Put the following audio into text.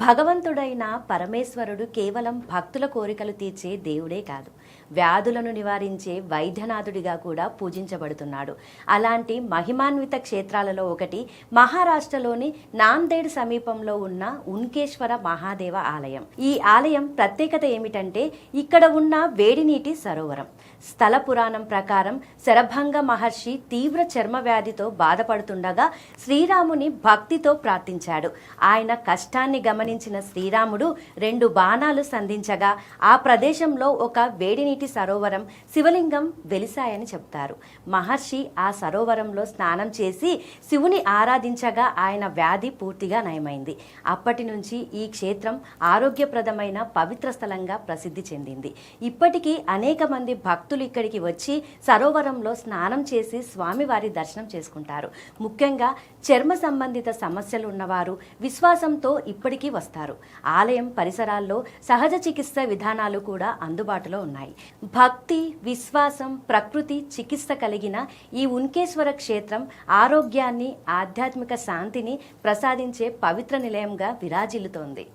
భగవంతుడైన పరమేశ్వరుడు కేవలం భక్తుల కోరికలు తీర్చే దేవుడే కాదు, వ్యాధులను నివారించే వైద్యనాథుడిగా కూడా పూజించబడుతున్నాడు. అలాంటి మహిమాన్విత క్షేత్రాలలో ఒకటి మహారాష్ట్రలోని నాందేడ్ సమీపంలో ఉన్న ఉన్కేశ్వర మహాదేవ ఆలయం. ఈ ఆలయం ప్రత్యేకత ఏమిటంటే ఇక్కడ ఉన్న వేడినీటి సరోవరం. స్థల పురాణం ప్రకారం శరభంగ మహర్షి తీవ్ర చర్మ వ్యాధితో బాధపడుతుండగా శ్రీరాముని భక్తితో ప్రార్థించాడు. ఆయన కష్టాన్ని గమనించిన శ్రీరాముడు 2 బాణాలు సంధించగా ఆ ప్రదేశంలో ఒక వేడినీటి సరోవరం, శివలింగం వెలిశాయని చెప్తారు. మహర్షి ఆ సరోవరంలో స్నానం చేసి శివుని ఆరాధించగా ఆయన వ్యాధి పూర్తిగా నయమైంది. అప్పటి నుంచి ఈ క్షేత్రం ఆరోగ్యప్రదమైన పవిత్ర స్థలంగా ప్రసిద్ధి చెందింది. ఇప్పటికీ అనేక మంది భక్తులు ఇక్కడికి వచ్చి సరోవరంలో స్నానం చేసి స్వామివారి దర్శనం చేసుకుంటారు. ముఖ్యంగా చర్మ సంబంధిత సమస్యలు ఉన్నవారు విశ్వాసంతో ఇప్పటికీ వస్తారు. ఆలయం పరిసరాల్లో సహజ చికిత్స విధానాలు కూడా అందుబాటులో ఉన్నాయి. భక్తి, విశ్వాసం, ప్రకృతి చికిత్స కలిగిన ఈ ఉన్కేశ్వర క్షేత్రం ఆరోగ్యాన్ని, ఆధ్యాత్మిక శాంతిని ప్రసాదించే పవిత్ర నిలయంగా విరాజిల్లుతోంది.